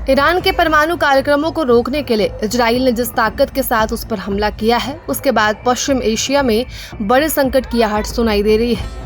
Iran के परमाणु कार्यक्रमों को रोकने के लिए इजराइल ने जिस ताकत के साथ उस पर हमला किया है, उसके बाद पश्चिम एशिया में बड़े संकट की आहट सुनाई दे रही है।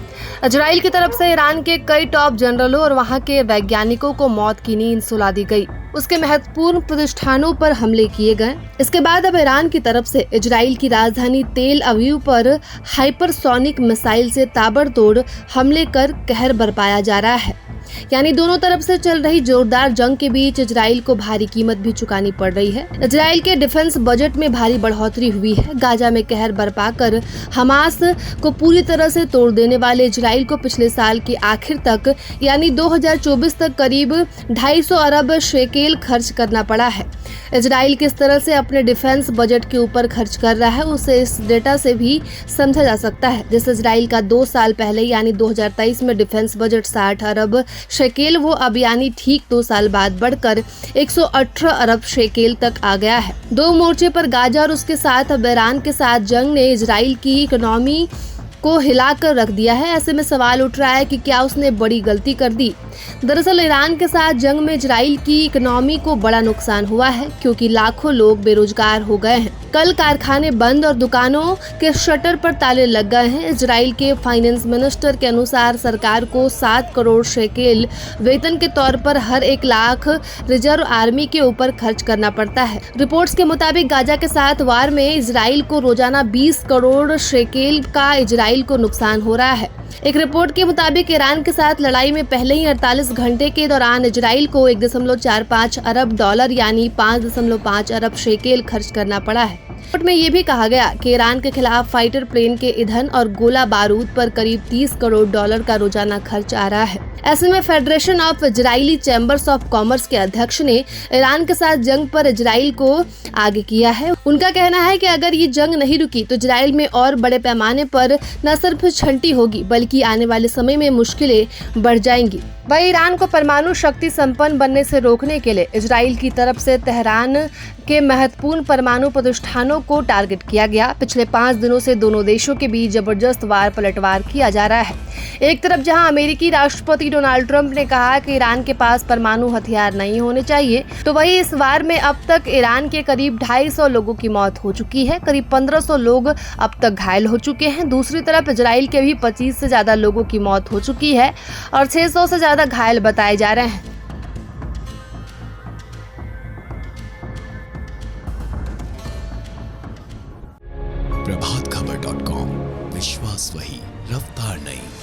इजराइल की तरफ से ईरान के कई टॉप जनरलों और वहां के वैज्ञानिकों को मौत की नींद सुला दी गई। उसके महत्वपूर्ण प्रतिष्ठानों पर हमले किए गए। इसके बाद अब ईरान की तरफ से इजराइल की राजधानी तेल अवीव पर हाइपरसोनिक मिसाइल से ताबड़तोड़ हमले कर कहर बरपाया जा रहा है। यानी दोनों तरफ से चल रही जोरदार जंग के बीच इजराइल को भारी कीमत भी चुकानी पड़ रही है। इजराइल के डिफेंस बजट में भारी बढ़ोतरी हुई है। गाजा में कहर बरपा कर हमास को पूरी तरह से तोड़ देने वाले इजराइल को पिछले साल के आखिर तक यानी 2024 तक करीब 250 अरब शेकेल खर्च करना पड़ा है। इजराइल किस तरह से अपने डिफेंस बजट के ऊपर खर्च कर रहा है उसे इस डेटा से भी समझा जा सकता है। जिस इजराइल का 2 साल पहले यानी 2023 में डिफेंस बजट 60 अरब शेकेल, वो अब यानी ठीक 2 साल बाद बढ़कर 118 अरब शेकेल तक आ गया है। 2 मोर्चे पर गाजा और उसके साथ अब ईरान के साथ जंग ने इजराइल की इकोनॉमी को हिलाकर रख दिया है। ऐसे में सवाल उठ रहा है कि क्या उसने बड़ी गलती कर दी। दरअसल ईरान के साथ जंग में इजराइल की इकोनॉमी को बड़ा नुकसान हुआ है, क्योंकि लाखों लोग बेरोजगार हो गए हैं। कल कारखाने बंद और दुकानों के शटर पर ताले लग गए हैं। इजराइल के फाइनेंस मिनिस्टर के अनुसार सरकार को 7 करोड़ शेकेल वेतन के तौर पर हर 1 लाख रिजर्व आर्मी के ऊपर खर्च करना पड़ता है। रिपोर्ट्स के मुताबिक गाजा के साथ वार में इजराइल को रोजाना 20 करोड़ शेकेल का इजराइल को नुकसान हो रहा है। एक रिपोर्ट के मुताबिक ईरान के साथ लड़ाई में पहले ही 48 घंटे के दौरान इजराइल को 1.45 अरब डॉलर यानी 5.5 अरब शेकेल खर्च करना पड़ा है। रिपोर्ट में ये भी कहा गया कि ईरान के खिलाफ फाइटर प्लेन के ईंधन और गोला बारूद पर करीब 30 करोड़ डॉलर का रोजाना खर्च आ रहा है। ऐसे में federation of Israeli chambers of commerce के अध्यक्ष ने ईरान के साथ जंग पर इजराइल को आगे किया है। उनका कहना है कि अगर ये जंग नहीं रुकी तो इजराइल में और बड़े पैमाने पर न सिर्फ छंटी होगी बल्कि आने वाले समय में मुश्किलें बढ़ जाएंगी। वहीं ईरान को परमाणु शक्ति संपन्न बनने से रोकने के लिए इजराइल की तरफ से तेहरान के महत्वपूर्ण परमाणु प्रतिष्ठानों को टारगेट किया गया। पिछले 5 दिनों से दोनों देशों के बीच जबरदस्त वार पलटवार किया जा रहा है। एक तरफ जहां अमेरिकी राष्ट्रपति डोनाल्ड ट्रंप ने कहा कि ईरान के पास परमाणु हथियार नहीं होने चाहिए, तो वहीं इस वार में अब तक ईरान के करीब 250 लोगों की मौत हो चुकी है। करीब 1500 लोग अब तक घायल हो चुके हैं। दूसरी तरफ इजराइल के भी 25 से ज्यादा लोगों की मौत हो चुकी है और 600 से ज्यादा घायल बताए जा रहे हैं। प्रभातखबर.com, विश्वास वही, रफ्तार नहीं।